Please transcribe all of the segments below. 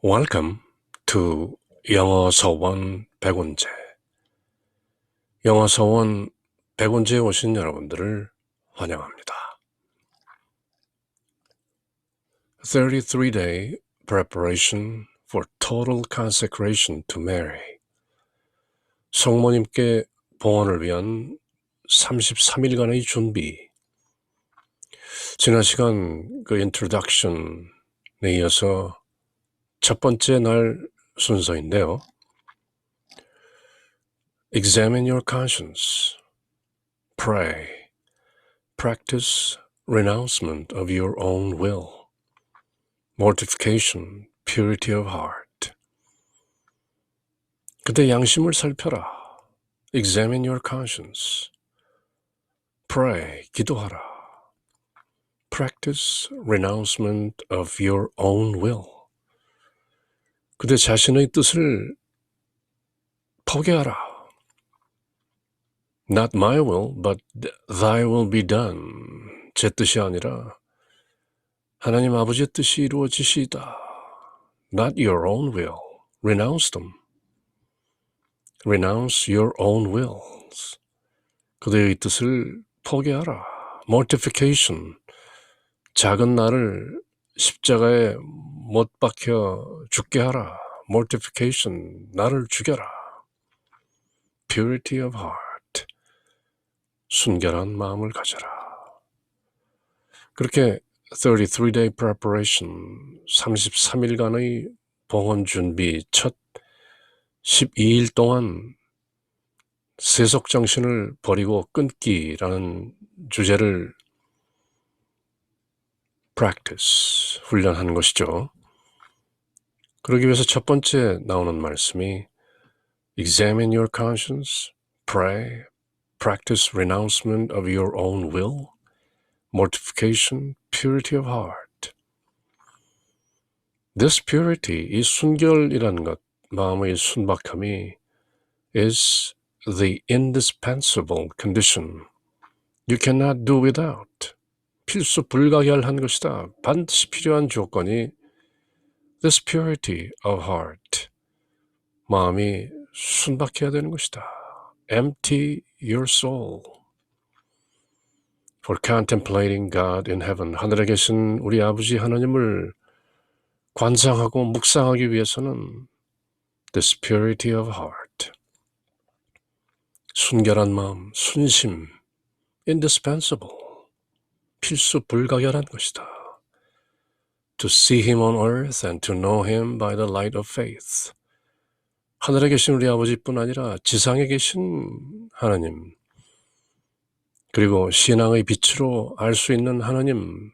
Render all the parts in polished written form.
Welcome to 영어 서원 백운제. 영어 서원 백운제에 오신 여러분들을 환영합니다. 33-day preparation for total consecration to Mary. 성모님께 봉헌을 위한 33일간의 준비. 지난 시간 그 introduction에 이어서 첫 번째 날 순서인데요. Examine your conscience. Pray. Practice renouncement of your own will. Mortification, purity of heart. 그대 양심을 살펴라. Examine your conscience. Pray, 기도하라. Practice renouncement of your own will. 그대 자신의 뜻을 포기하라. Not my will, but thy will be done. 제 뜻이 아니라 하나님 아버지의 뜻이 이루어지시이다. Not your own will. Renounce them. Renounce your own wills. 그대의 뜻을 포기하라. Mortification. 작은 나를 십자가에 못 박혀 죽게 하라. Mortification. 나를 죽여라. Purity of heart. 순결한 마음을 가져라. 그렇게 33-day preparation, 33일간의 봉헌 준비, 첫 12일 동안 세속정신을 버리고 끊기라는 주제를 practice, 훈련하는 것이죠. 그러기 위해서 첫 번째 나오는 말씀이 Examine your conscience, pray, practice renouncement of your own will, mortification, purity of heart. This purity, 이 순결이라는 것, 마음의 순박함이 is the indispensable condition. You cannot do without. 필수 불가결한 것이다. 반드시 필요한 조건이 this purity of heart. 마음이 순박해야 되는 것이다. Empty your soul. For contemplating God in heaven. 하늘에 계신 우리 아버지 하나님을 관상하고 묵상하기 위해서는 this purity of heart. 순결한 마음, 순심, indispensable. 필수 불가결한 것이다. To see him on earth and to know him by the light of faith. 하늘에 계신 우리 아버지뿐 아니라 지상에 계신 하나님, 그리고 신앙의 빛으로 알 수 있는 하나님,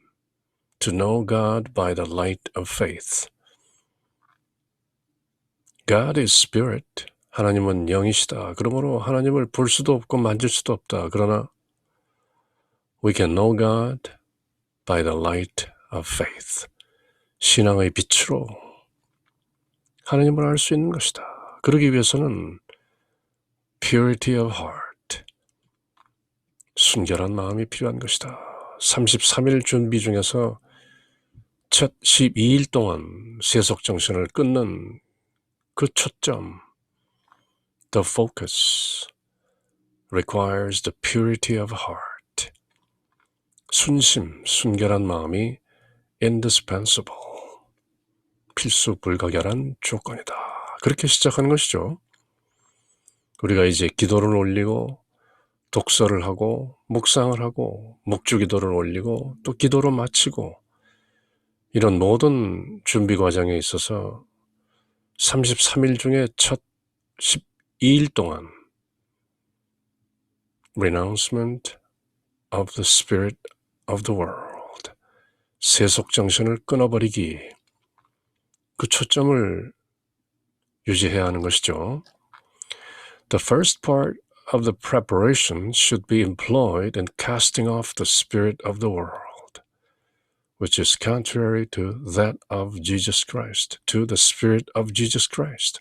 to know God by the light of faith. God is spirit. 하나님은 영이시다. 그러므로 하나님을 볼 수도 없고 만질 수도 없다. 그러나 we can know God by the light of faith. 신앙의 빛으로 하나님을 알 수 있는 것이다. 그러기 위해서는 purity of heart. 순결한 마음이 필요한 것이다. 33일 준비 중에서 첫 12일 동안 세속정신을 끊는 그 초점, the focus, requires the purity of heart. 순심, 순결한 마음이 indispensable, 필수 불가결한 조건이다. 그렇게 시작하는 것이죠. 우리가 이제 기도를 올리고 독서를 하고 묵상을 하고 묵주기도를 올리고 또 기도로 마치고 이런 모든 준비 과정에 있어서 33일 중에 첫 12일 동안 renouncement of the spirit of the world, 세속정신을 끊어버리기, 그 초점을 유지해야 하는 것이죠. The first part of the preparation should be employed in casting off the spirit of the world, which is contrary to that of Jesus Christ, to the spirit of Jesus Christ.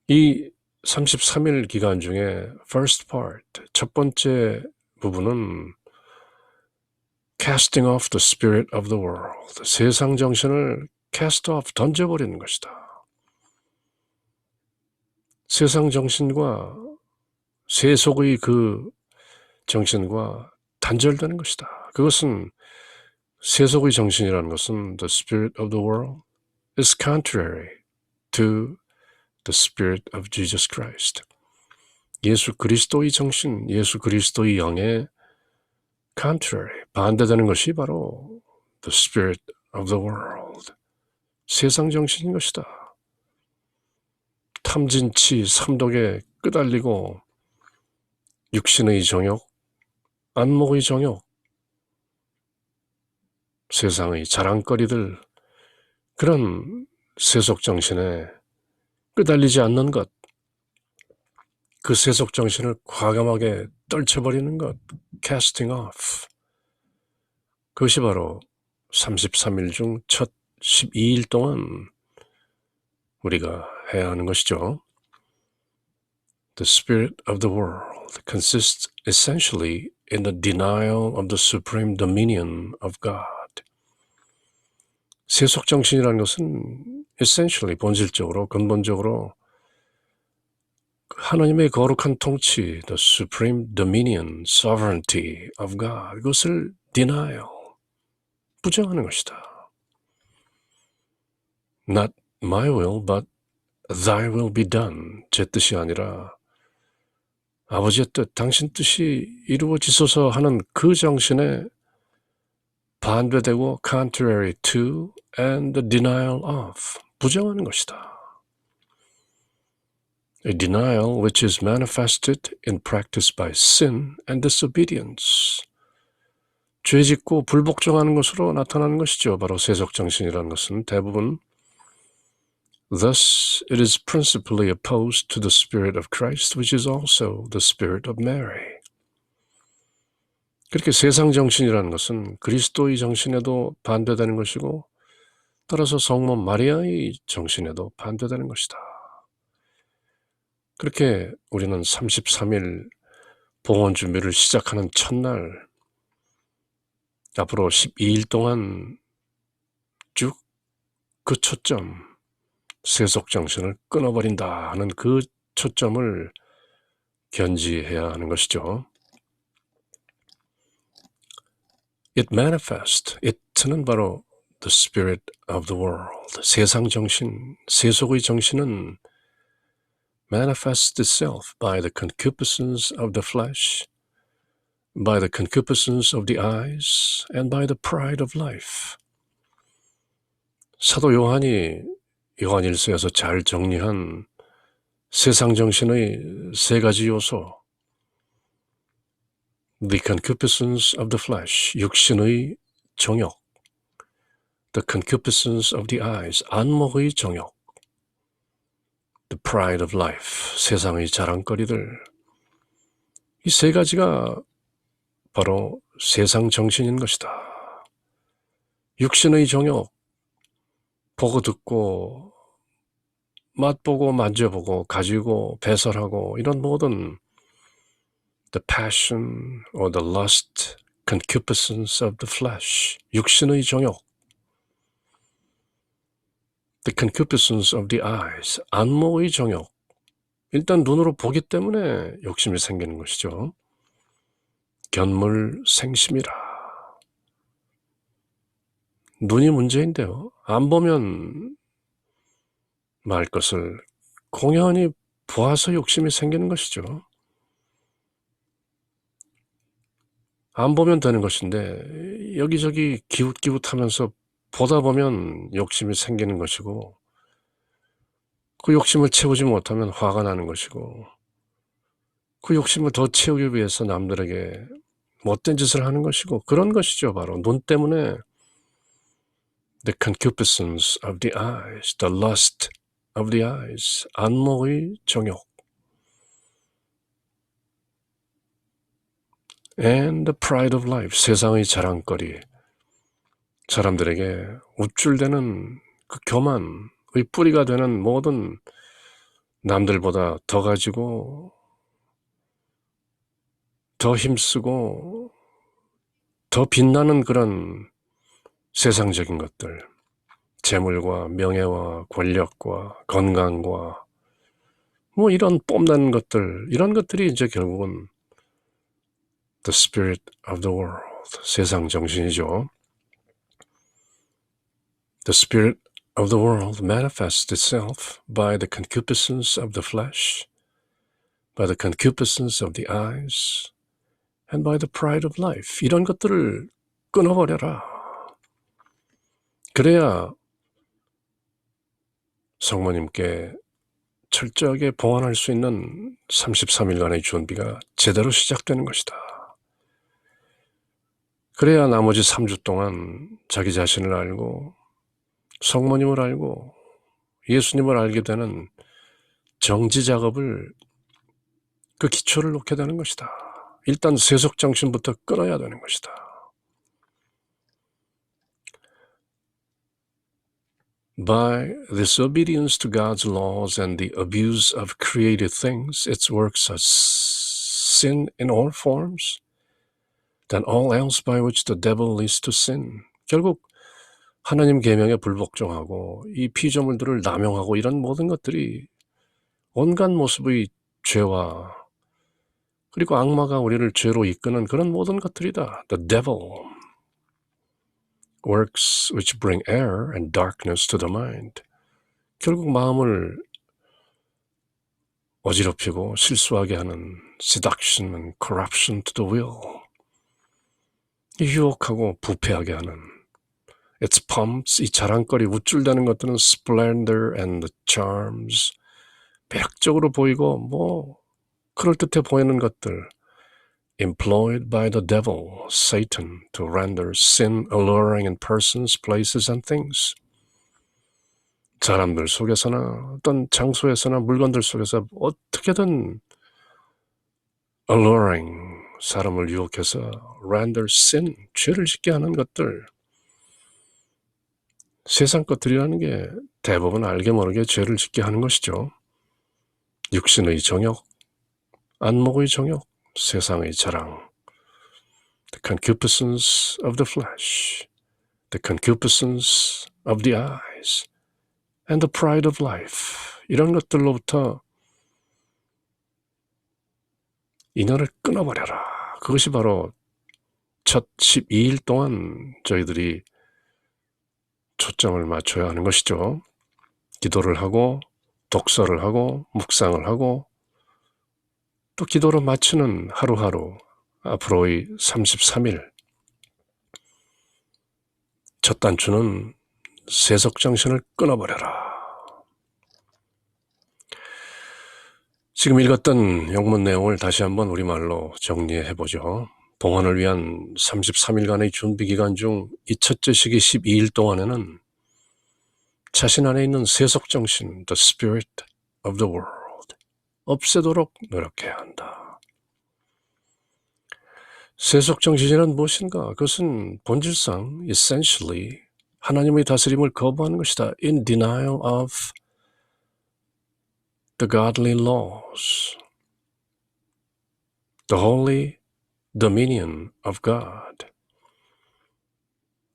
이 33일 기간 중에 first part, 첫 번째 부분은 casting off the spirit of the world, 세상 정신을 cast off, 던져버리는 것이다. 세상 정신과 세속의 그 정신과 단절되는 것이다. 그것은 세속의 정신이라는 것은 the spirit of the world is contrary to the spirit of Jesus Christ. 예수 그리스도의 정신, 예수 그리스도의 영에 contrary, 반대되는 것이 바로 the spirit of the world, 세상 정신인 것이다. 탐진치, 삼독에 끄달리고 육신의 정욕, 안목의 정욕, 세상의 자랑거리들, 그런 세속 정신에 끄달리지 않는 것, 그 세속 정신을 과감하게 떨쳐버리는 것, casting off. 그것이 바로 33일 중 첫 12일 동안 우리가 해야 하는 것이죠. The spirit of the world consists essentially in the denial of the supreme dominion of God. 세속 정신이라는 것은 essentially, 본질적으로, 근본적으로 하나님의 거룩한 통치, the supreme dominion, sovereignty of God, 그것을 denial, 부정하는 것이다. Not my will, but thy will be done. 제 뜻이 아니라 아버지의 뜻, 당신 뜻이 이루어지소서 하는 그 정신에 반대되고 contrary to and the denial of, 부정하는 것이다. A denial which is manifested in practice by sin and disobedience. 죄짓고 불복종하는 것으로 나타나는 것이죠. 바로 세속 정신이라는 것은 대부분 Thus, it is principally opposed to the Spirit of Christ, which is also the Spirit of Mary. 그렇게 세상 정신이라는 것은 그리스도의 정신에도 반대되는 것이고 따라서 성모 마리아의 정신에도 반대되는 것이다. 그렇게 우리는 33일 봉헌 준비를 시작하는 첫날 앞으로 12일 동안 쭉 그 초점, 세속 정신을 끊어버린다 하는 그 초점을 견지해야 하는 것이죠. It manifests, it는 바로 the spirit of the world, 세상 정신, 세속의 정신은 manifests itself by the concupiscence of the flesh, by the concupiscence of the eyes, and by the pride of life. 사도 요한이 요한일서에서 잘 정리한 세상 정신의 세 가지 요소, the concupiscence of the flesh, 육신의 정욕, the concupiscence of the eyes, 안목의 정욕, the pride of life, 세상의 자랑거리들, 이 세 가지가 바로 세상 정신인 것이다. 육신의 정욕, 보고 듣고 맛보고 만져보고 가지고 배설하고 이런 모든 the passion or the lust, concupiscence of the flesh, 육신의 정욕, the concupiscence of the eyes, 안목의 정욕, 일단 눈으로 보기 때문에 욕심이 생기는 것이죠. 견물생심이라. 눈이 문제인데요. 안 보면 말 것을 공연히 보아서 욕심이 생기는 것이죠. 안 보면 되는 것인데 여기저기 기웃기웃하면서 보다 보면 욕심이 생기는 것이고 그 욕심을 채우지 못하면 화가 나는 것이고 그 욕심을 더 채우기 위해서 남들에게 못된 짓을 하는 것이고 그런 것이죠. 바로 눈 때문에 the concupiscence of the eyes, the lust of the eyes, 안목의 정욕 and the pride of life, 세상의 자랑거리, 사람들에게 우쭐대는 그 교만의 뿌리가 되는 모든 남들보다 더 가지고 더 힘쓰고 더 빛나는 그런 세상적인 것들, 재물과 명예와 권력과 건강과 뭐 이런 뽐내는 것들, 이런 것들이 이제 결국은 the spirit of the world, 세상 정신이죠. The spirit of the world manifests itself by the concupiscence of the flesh, by the concupiscence of the eyes, and by the pride of life. 이런 것들을 끊어버려라. 그래야 성모님께 철저하게 봉헌할 수 있는 33일간의 준비가 제대로 시작되는 것이다. 그래야 나머지 3주 동안 자기 자신을 알고 성모님을 알고 예수님을 알게 되는 정지 작업을, 그 기초를 놓게 되는 것이다. 일단 세속정신부터 끊어야 되는 것이다. By disobedience to God's laws and the abuse of created things, its works are sin in all forms, than all else by which the devil leads to sin. 결국 하나님 계명에 불복종하고 이 피조물들을 남용하고 이런 모든 것들이 온갖 모습의 죄와 그리고 악마가 우리를 죄로 이끄는 그런 모든 것들이다. The devil works which bring error and darkness to the mind. 결국 마음을 어지럽히고 실수하게 하는 seduction and corruption to the will. 유혹하고 부패하게 하는 its pomps, 이 자랑거리 우쭐대는 것들은 splendor and the charms, 매력적으로 보이고 뭐 그럴듯해 보이는 것들, employed by the devil, Satan, to render sin alluring in persons, places, and things. 사람들 속에서나 어떤 장소에서나 물건들 속에서 어떻게든 alluring, 사람을 유혹해서 render sin, 죄를 짓게 하는 것들. 세상 것들이라는 게 대부분 알게 모르게 죄를 짓게 하는 것이죠. 육신의 정욕, 안목의 정욕, 세상의 자랑, the concupiscence of the flesh, the concupiscence of the eyes, and the pride of life. 이런 것들로부터 인연을 끊어버려라. 그것이 바로 첫 12일 동안 저희들이 초점을 맞춰야 하는 것이죠. 기도를 하고 독서를 하고 묵상을 하고 또 기도로 마치는 하루하루, 앞으로의 33일. 첫 단추는 세속정신을 끊어버려라. 지금 읽었던 영문 내용을 다시 한번 우리말로 정리해보죠. 봉헌을 위한 33일간의 준비기간 중 이 첫째 시기 12일 동안에는 자신 안에 있는 세속정신, the spirit of the world, 없애도록 노력해야 한다. 세속정신이란 무엇인가? 그것은 본질상 essentially 하나님의 다스림을 거부하는 것이다. In denial of the godly laws, the holy dominion of God,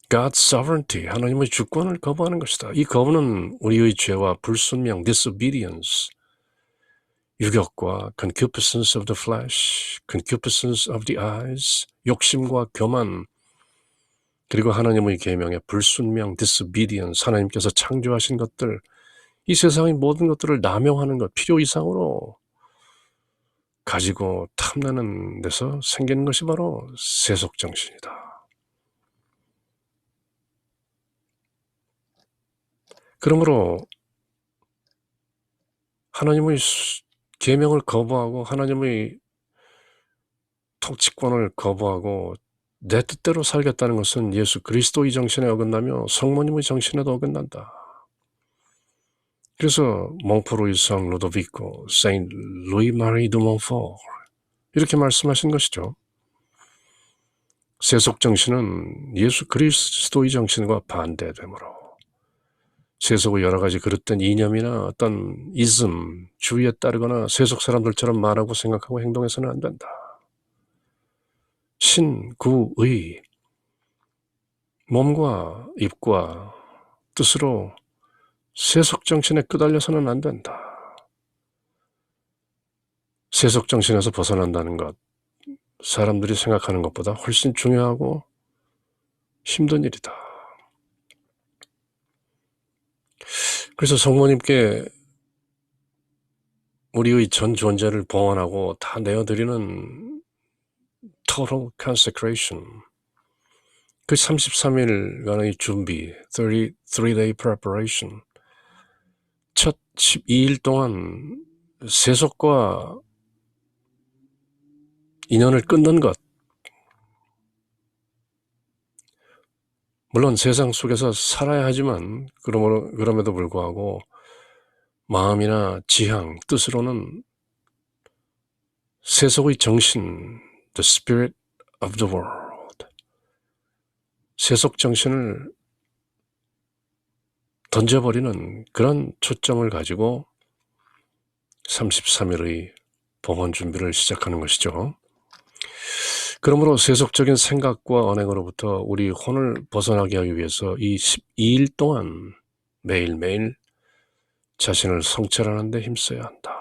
God's sovereignty, 하나님의 주권을 거부하는 것이다. 이 거부는 우리의 죄와 불순명, disobedience, 유격과 concupiscence of the flesh, concupiscence of the eyes, 욕심과 교만, 그리고 하나님의 계명에 불순명, disobedience, 하나님께서 창조하신 것들, 이 세상의 모든 것들을 남용하는 것, 필요 이상으로 가지고 탐내는 데서 생기는 것이 바로 세속정신이다. 그러므로 하나님의 계명을 거부하고 하나님의 통치권을 거부하고 내 뜻대로 살겠다는 것은 예수 그리스도의 정신에 어긋나며 성모님의 정신에도 어긋난다. 그래서 몽포르이상 루도비코, 세인트 루이 마리 드 몽포르 이렇게 말씀하신 것이죠. 세속정신은 예수 그리스도의 정신과 반대되므로 세속의 여러 가지 그릇된 이념이나 어떤 이즘, 주의에 따르거나 세속 사람들처럼 말하고 생각하고 행동해서는 안 된다. 신구의 몸과 입과 뜻으로 세속정신에 끄달려서는 안 된다. 세속정신에서 벗어난다는 것, 사람들이 생각하는 것보다 훨씬 중요하고 힘든 일이다. 그래서 성모님께 우리의 전 존재를 봉헌하고 다 내어드리는 total consecration, 그 33일간의 준비, 33-day preparation, 첫 12일 동안 세속과 인연을 끊는 것, 물론 세상 속에서 살아야 하지만 그럼에도 불구하고 마음이나 지향, 뜻으로는 세속의 정신, the spirit of the world, 세속 정신을 던져버리는 그런 초점을 가지고 33일의 봉헌 준비를 시작하는 것이죠. 그러므로 세속적인 생각과 언행으로부터 우리 혼을 벗어나게 하기 위해서 이 12일 동안 매일매일 자신을 성찰하는 데 힘써야 한다.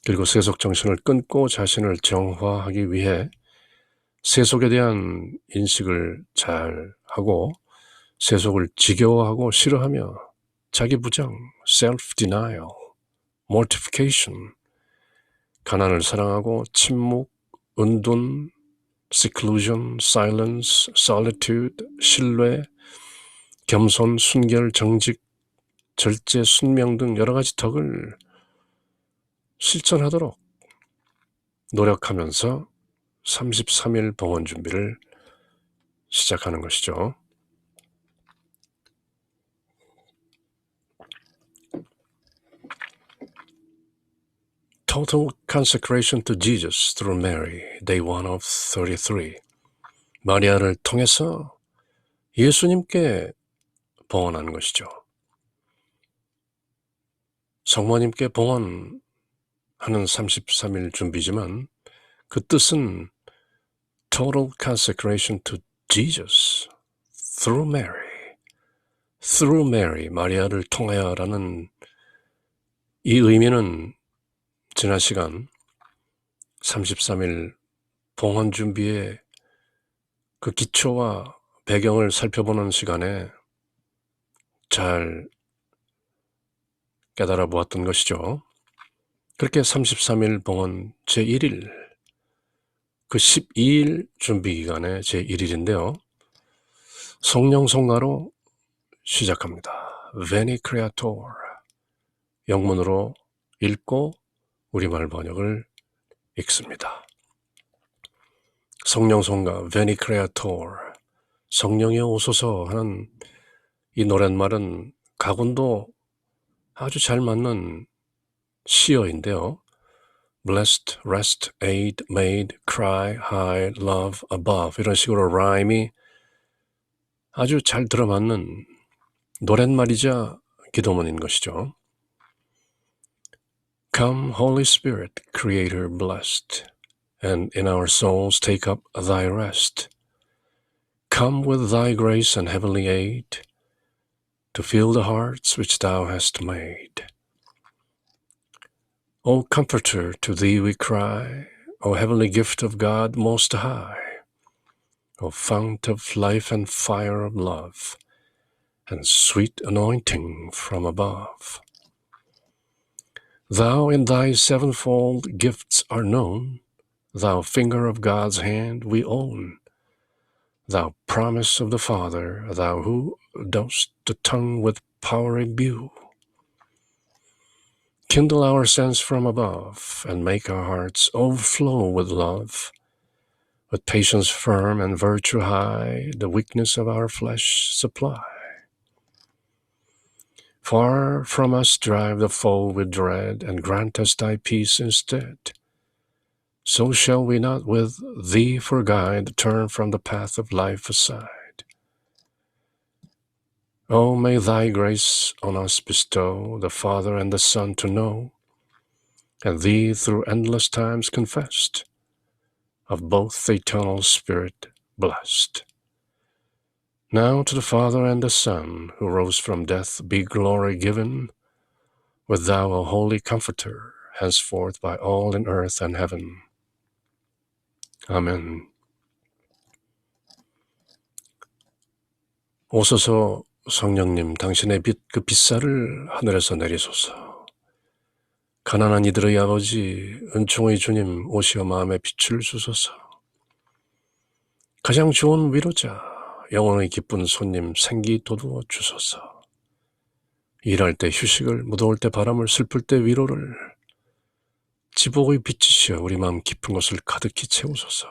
그리고 세속 정신을 끊고 자신을 정화하기 위해 세속에 대한 인식을 잘 하고 세속을 지겨워하고 싫어하며 자기 부정, self-denial, mortification, 가난을 사랑하고 침묵, 은둔, seclusion, silence, solitude, 신뢰, 겸손, 순결, 정직, 절제, 순명 등 여러 가지 덕을 실천하도록 노력하면서 33일 봉헌 준비를 시작하는 것이죠. Total consecration to Jesus through Mary, day 1 of 33. 마리아를 통해서 예수님께 봉헌하는 것이죠. 성모님께 봉헌하는 33일 준비지만 그 뜻은 total consecration to Jesus through Mary, through Mary, 마리아를 통하여라는 이 의미는 지난 시간 33일 봉헌 준비의 그 기초와 배경을 살펴보는 시간에 잘 깨달아 보았던 것이죠. 그렇게 33일 봉헌 제1일, 그 12일 준비 기간의 제1일인데요. 성령 성가로 시작합니다. Veni Creator, 영문으로 읽고 우리말 번역을 읽습니다. 성령 성가 Veni Creator, 성령이여 오소서 하는 이 노랫말은 가군도 아주 잘 맞는 시어인데요. Blessed, rest, aid, made, cry, high, love, above, 이런 식으로 라임이 아주 잘 들어맞는 노랫말이자 기도문인 것이죠. Come, Holy Spirit, Creator blessed, and in our souls take up thy rest. Come with thy grace and heavenly aid to fill the hearts which thou hast made. O Comforter, to thee we cry, O heavenly gift of God most high, O fount of life and fire of love, and sweet anointing from above. Thou in thy sevenfold gifts are known, thou finger of God's hand we own, thou promise of the Father, thou who dost the tongue with power imbue. Kindle our sense from above, and make our hearts overflow with love. With patience firm and virtue high, the weakness of our flesh supply. Far from us drive the foe with dread, and grant us thy peace instead. So shall we not with thee for guide turn from the path of life aside. Oh, may thy grace on us bestow the Father and the Son to know, and thee through endless times confessed, of both the eternal Spirit blessed. Now to the Father and the Son, who rose from death, be glory given, with thou a holy comforter, henceforth by all in earth and heaven. 아멘. 오소서 성령님, 당신의 빛, 그 빛살을 하늘에서 내리소서. 가난한 이들의 아버지, 은총의 주님, 오시어 마음에 빛을 주소서. 가장 좋은 위로자, 영혼의 기쁜 손님, 생기 돋워 주소서. 일할 때 휴식을, 무더울 때 바람을, 슬플 때 위로를, 지복의 빛이시여 우리 마음 깊은 곳을 가득히 채우소서.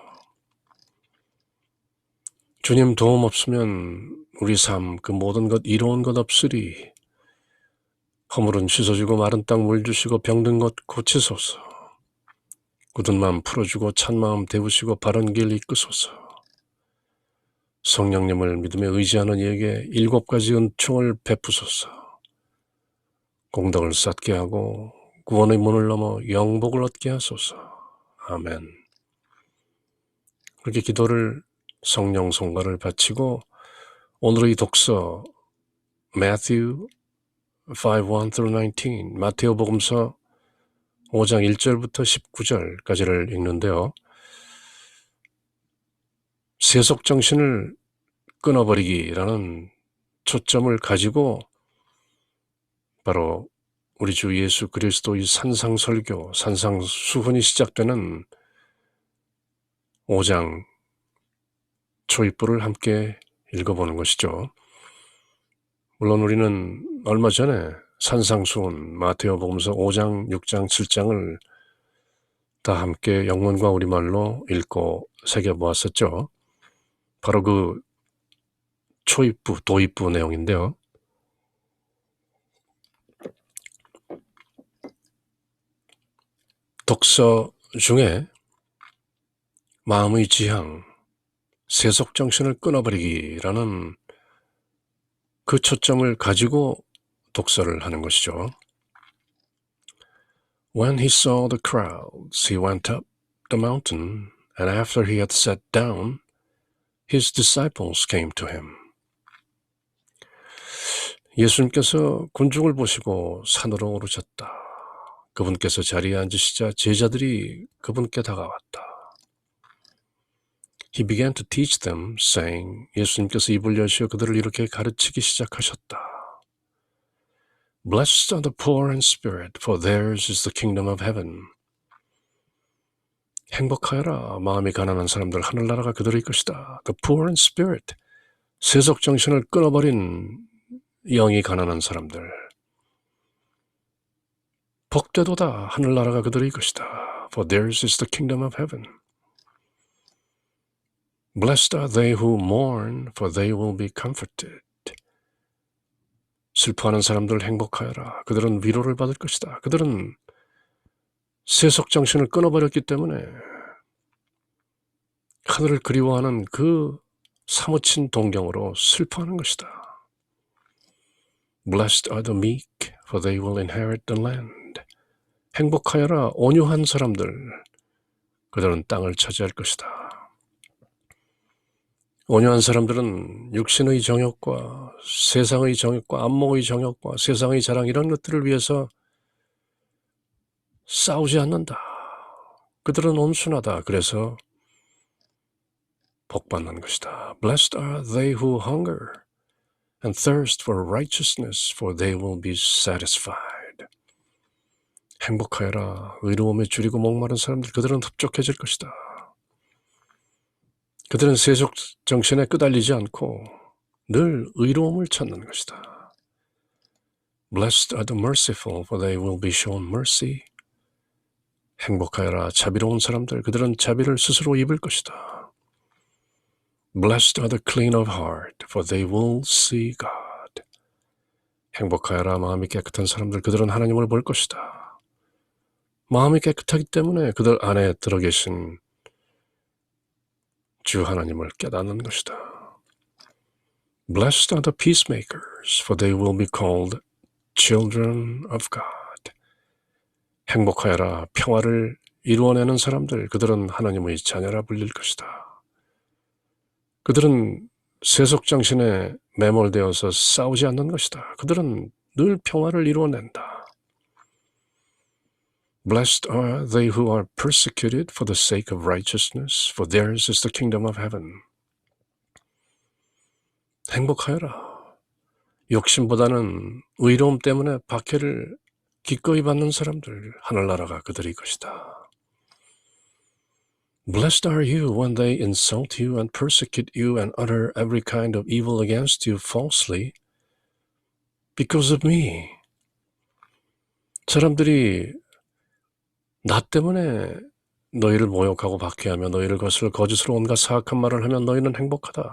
주님 도움 없으면 우리 삶 그 모든 것 이로운 것 없으리. 허물은 씻어주고 마른 땅 물 주시고 병든 것 고치소서. 굳은 마음 풀어주고 찬 마음 데우시고 바른 길 이끄소서. 성령님을 믿음에 의지하는 이에게 7가지 은총을 베푸소서. 공덕을 쌓게 하고 구원의 문을 넘어 영복을 얻게 하소서. 아멘. 그렇게 기도를 성령 성가를 바치고 오늘의 독서 Matthew 5:1-19 마테오 복음서 5장 1절부터 19절까지를 읽는데요. 세속 정신을 끊어버리기라는 초점을 가지고 바로 우리 주 예수 그리스도의 산상설교, 산상수훈이 시작되는 5장 초입부를 함께 읽어보는 것이죠. 물론 우리는 얼마 전에 산상수훈, 마테오 복음서 5장, 6장, 7장을 다 함께 영문과 우리말로 읽고 새겨보았었죠. 바로 그 초입부, 도입부 내용인데요. 독서 중에 마음의 지향, 세속 정신을 끊어버리기라는 그 초점을 가지고 독서를 하는 것이죠. When he saw the crowds, he went up the mountain, and after he had sat down, his disciples came to him. 예수님께서 군중을 보시고 산으로 오르셨다. 그분께서 자리에 앉으시자 제자들이 그분께 다가왔다. He began to teach them, saying, 예수님께서 입을 여시어 그들을 이렇게 가르치기 시작하셨다. Blessed are the poor in spirit, for theirs is the kingdom of heaven. 행복하여라, 마음이 가난한 사람들, 하늘나라가 그들의 것이다. The poor in spirit, 세속 정신을 끊어버린 영이 가난한 사람들. 복되도다, 하늘나라가 그들의 것이다. For theirs is the kingdom of heaven. Blessed are they who mourn, for they will be comforted. 슬퍼하는 사람들 행복하여라. 그들은 위로를 받을 것이다. 그들은 세속 정신을 끊어버렸기 때문에 하늘을 그리워하는 그 사무친 동경으로 슬퍼하는 것이다. Blessed are the meek, for they will inherit the land. 행복하여라. 온유한 사람들. 그들은 땅을 차지할 것이다. 온유한 사람들은 육신의 정욕과 세상의 정욕과 안목의 정욕과 세상의 자랑 이런 것들을 위해서 싸우지 않는다. 그들은 온순하다. 그래서 복받는 것이다. Blessed are they who hunger and thirst for righteousness, for they will be satisfied. 행복하여라. 의로움에 줄이고 목마른 사람들, 그들은 흡족해질 것이다. 그들은 세속 정신에 끄달리지 않고 늘 의로움을 찾는 것이다. Blessed are the merciful, for they will be shown mercy. 행복하여라. 자비로운 사람들, 그들은 자비를 스스로 입을 것이다. Blessed are the clean of heart, for they will see God. 행복하여라. 마음이 깨끗한 사람들, 그들은 하나님을 볼 것이다. 마음이 깨끗하기 때문에 그들 안에 들어 계신 주 하나님을 깨닫는 것이다. Blessed are the peacemakers, for they will be called children of God. 행복하여라. 평화를 이루어내는 사람들, 그들은 하나님의 자녀라 불릴 것이다. 그들은 세속정신에 매몰되어서 싸우지 않는 것이다. 그들은 늘 평화를 이루어낸다. Blessed are they who are persecuted for the sake of righteousness, for theirs is the kingdom of heaven. 행복하여라. 욕심보다는 의로움 때문에 박해를 기꺼이 받는 사람들, 하늘나라가 그들의 것이다. Blessed are you when they insult you and persecute you and utter every kind of evil against you falsely because of me. 사람들이 나 때문에 너희를 모욕하고 박해하며 너희를 거슬러 거짓으로 온갖 사악한 말을 하면 너희는 행복하다.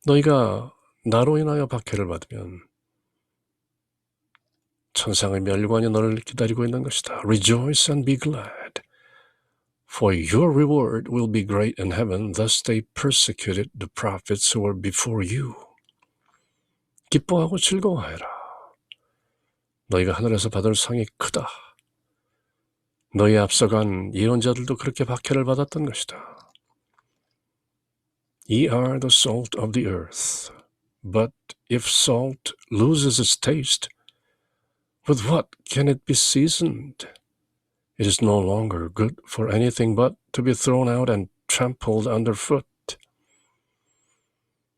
너희가 나로 인하여 박해를 받으면 천상의 멸관이 너를 기다리고 있는 것이다. Rejoice and be glad, for your reward will be great in heaven. Thus they persecuted the prophets who were before you. 기뻐하고 즐거워하여라. 너희가 하늘에서 받을 상이 크다. 너희 앞서간 예언자들도 그렇게 박해를 받았던 것이다. Ye are the salt of the earth, but if salt loses its taste, with what can it be seasoned? It is no longer good for anything but to be thrown out and trampled underfoot.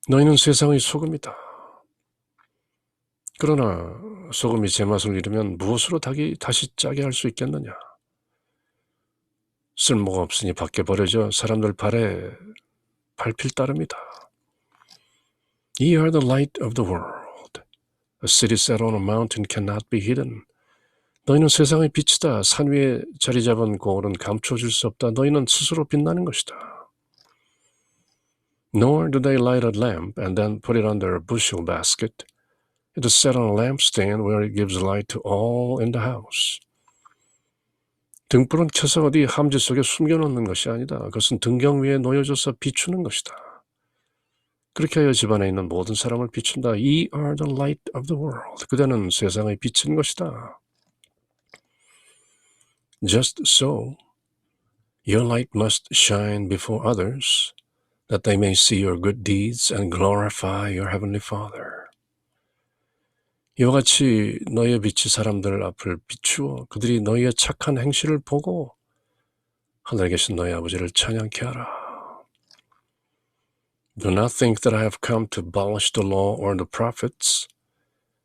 너희는 세상의 소금이다. 그러나 소금이 제맛을 잃으면 무엇으로 다시 짜게 할 수 있겠느냐? 쓸모가 없으니 밖에 버려져 사람들 발에 밟힐 따름이다. Ye are the light of the world. A city set on a mountain cannot be hidden. 너희는 세상의 빛이다. 산 위에 자리 잡은 고을은 감춰질 수 없다. 너희는 스스로 빛나는 것이다. Nor do they light a lamp and then put it under a bushel basket. It is set on a lampstand where it gives light to all in the house. 등불은 켜서 어디 함지 속에 숨겨놓는 것이 아니다. 그것은 등경 위에 놓여져서 비추는 것이다. 그렇게 하여 집안에 있는 모든 사람을 비춘다. Ye are the light of the world. 그대는 세상의 빛인 것이다. Just so, your light must shine before others, that they may see your good deeds and glorify your heavenly Father. 이와 같이 너희의 빛이 사람들 앞을 비추어 그들이 너희의 착한 행실을 보고 하늘에 계신 너희 아버지를 찬양케 하라. Do not think that I have come to abolish the law or the prophets.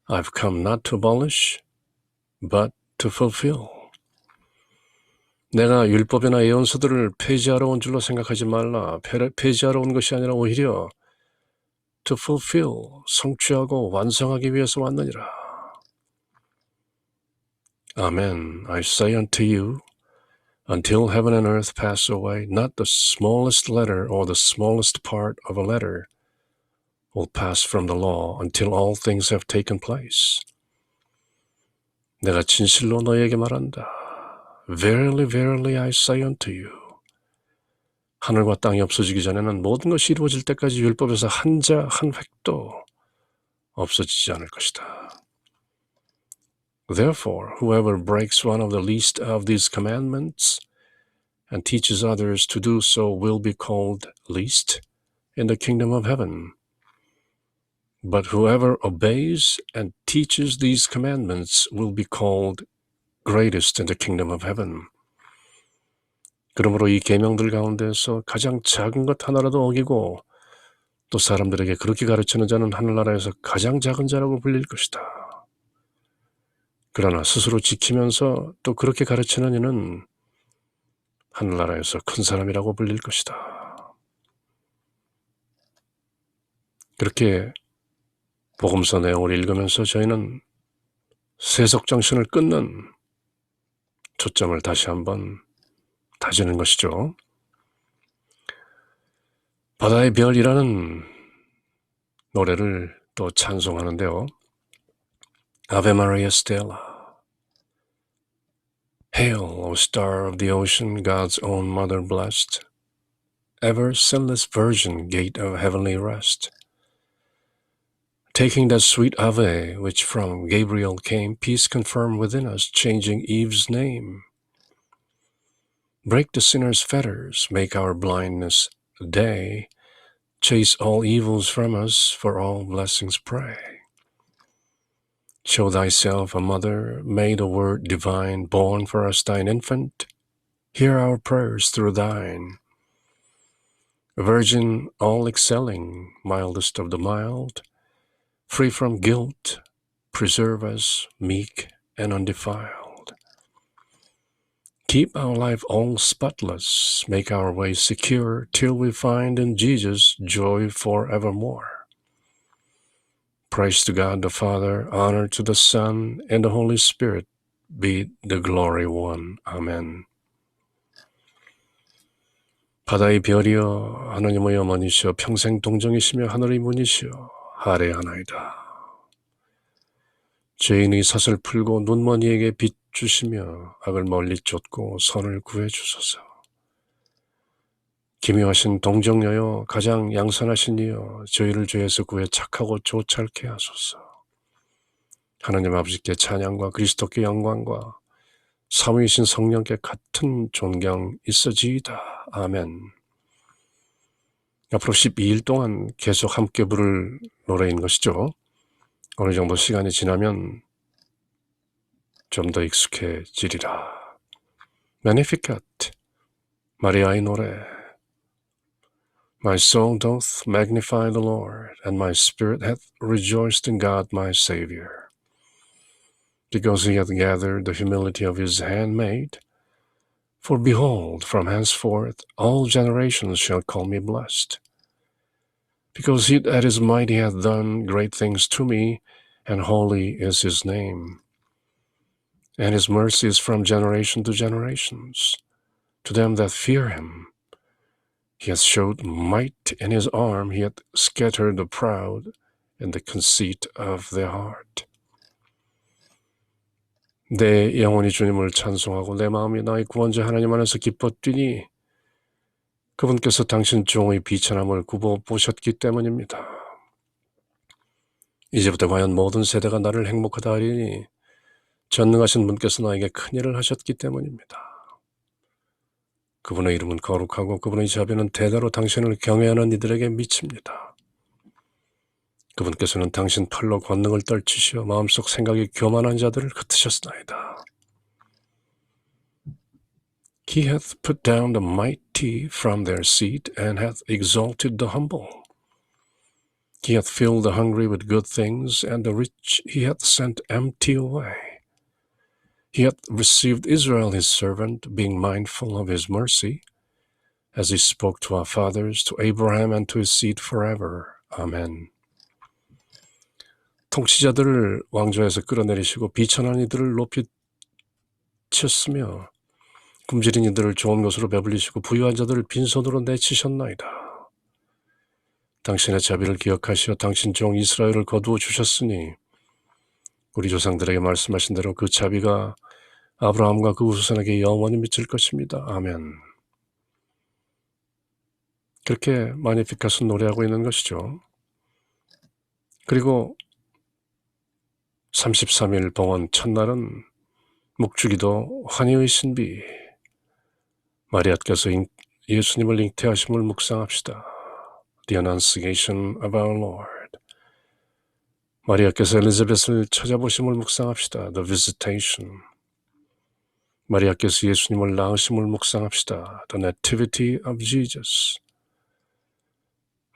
I have come not to abolish, but to fulfill. 내가 율법이나 예언서들을 폐지하러 온 줄로 생각하지 말라. 폐지하러 온 것이 아니라 오히려 to fulfill, 성취하고 완성하기 위해서 왔느니라. Amen. I say unto you, until heaven and earth pass away, not the smallest letter or the smallest part of a letter will pass from the law until all things have taken place. 내가 진실로 너희에게 말한다. Verily, verily, I say unto you. 하늘과 땅이 없어지기 전에는 모든 것이 이루어질 때까지 율법에서 한 자 한 획도 없어지지 않을 것이다. Therefore, whoever breaks one of the least of these commandments and teaches others to do so will be called least in the kingdom of heaven. But whoever obeys and teaches these commandments will be called greatest in the kingdom of heaven. 그러므로 이 계명들 가운데서 가장 작은 것 하나라도 어기고 또 사람들에게 그렇게 가르치는 자는 하늘나라에서 가장 작은 자라고 불릴 것이다. 그러나 스스로 지키면서 또 그렇게 가르치는 이는 하늘나라에서 큰 사람이라고 불릴 것이다. 그렇게 복음서 내용을 읽으면서 저희는 세속정신을 끊는 초점을 다시 한번 다지는 것이죠. 바다의 별이라는 노래를 또 찬송하는데요. Ave Maria Stella. Hail, O star of the ocean, God's own mother blessed, ever sinless virgin, gate of heavenly rest. Taking that sweet Ave, which from Gabriel came, peace confirm within us, changing Eve's name. Break the sinner's fetters, make our blindness day, Chase all evils from us, for all blessings pray. Show thyself a mother, may the word divine, born for us thine infant, hear our prayers through thine. A virgin all excelling, mildest of the mild, free from guilt, preserve us, meek and undefiled. Keep our life all spotless, make our way secure, till we find in Jesus joy forevermore. Praise to God the Father, honor to the Son, and the Holy Spirit, be the glory one. 아멘. 바다의 별이여 하나님의 어머니시여 평생 동정이시며 하늘의 문이시여 하례하나이다. 죄인의 삿을 풀고 눈먼이에게 빛 주시며 악을 멀리 쫓고 선을 구해 주소서. 기묘하신 동정여여 가장 양선하신 이여 저희를 죄에서 구해 착하고 조찰케 하소서. 하나님 아버지께 찬양과 그리스도께 영광과 삼위이신 성령께 같은 존경 있어지이다. 아멘. 앞으로 12일 동안 계속 함께 부를 노래인 것이죠. 어느 정도 시간이 지나면 좀 더 익숙해지리라. Magnificat, 마리아의 노래. My soul doth magnify the Lord, and my spirit hath rejoiced in God my Saviour, because he hath gathered the humility of his handmaid. For behold, from henceforth all generations shall call me blessed. Because he that is mighty hath done great things to me, and holy is his name. And his mercy is from generation to generations, to them that fear him. He hath showed might in his arm, he hath scattered the proud in the conceit of their heart. 내 영혼이 주님을 찬송하고 내 마음이 나의 구원자 하나님 안에서 기뻐 뛰니 그분께서 당신 종의 비천함을 굽어보셨기 때문입니다. 이제부터 과연 모든 세대가 나를 행복하다 하리니 전능하신 분께서 나에게 큰일을 하셨기 때문입니다. 그분의 이름은 거룩하고 그분의 자비는 대대로 당신을 경외하는 이들에게 미칩니다. 그분께서는 당신 팔로 권능을 떨치시어 마음속 생각이 교만한 자들을 흩으셨나이다. He hath put down the mighty from their seat and hath exalted the humble. He hath filled the hungry with good things, and the rich he hath sent empty away. He hath received Israel his servant, being mindful of his mercy, as he spoke to our fathers, to Abraham and to his seed forever. Amen. 통치자들을 왕좌에서 끌어내리시고 비천한 이들을 높이 쳤으며 굶주린 이들을 좋은 것으로 배불리시고 부유한 자들을 빈손으로 내치셨나이다. 당신의 자비를 기억하시어 당신 종 이스라엘을 거두어 주셨으니 우리 조상들에게 말씀하신 대로 그 자비가 아브라함과 그 후손에게 영원히 미칠 것입니다. 아멘. 그렇게 마니피카스 노래하고 있는 것이죠. 그리고 33일 봉헌 첫날은 묵주기도 환희의 신비 마리아께서 예수님을 잉태하심을 묵상합시다. The Annunciation of our Lord. 마리아께서 엘리자벳을 찾아보심을 묵상합시다. The Visitation. 마리아께서 예수님을 낳으심을 묵상합시다. The Nativity of Jesus.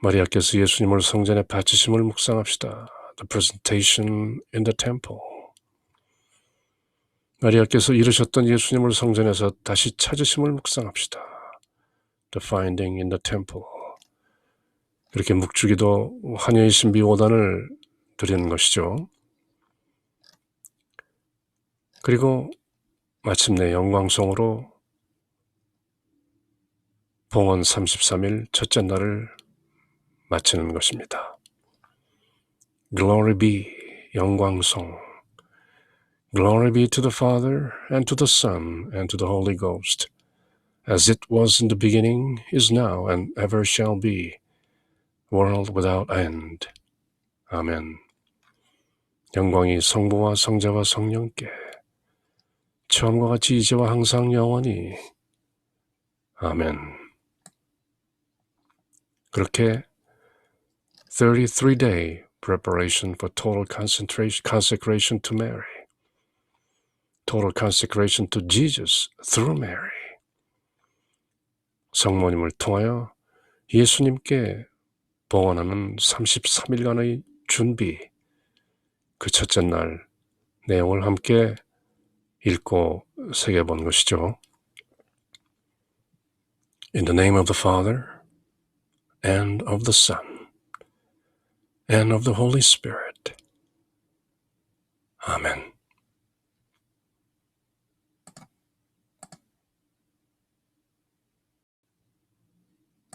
마리아께서 예수님을 성전에 바치심을 묵상합시다. The Presentation in the Temple. 마리아께서 잃으셨던 예수님을 성전에서 다시 찾으심을 묵상합시다. The Finding in the Temple. 이렇게 묵주기도 환희의 신비 5단을 드리는 것이죠. 그리고 마침내 영광송으로 봉헌 33일 첫째 날을 마치는 것입니다. Glory be, 영광송. Glory be to the Father, and to the Son, and to the Holy Ghost, as it was in the beginning, is now, and ever shall be, world without end. 아멘. 영광이 성부와 성자와 성령께 처음과 같이 이제와 항상 영원히. 아멘. 그렇게 33-day preparation for total consecration to Mary. Total consecration to Jesus through Mary. 성모님을 통하여 예수님께 봉헌하는 33일간의 준비, 그 첫째 날 내용을 함께 읽고 새겨본 것이죠. In the name of the Father, and of the Son, and of the Holy Spirit. Amen.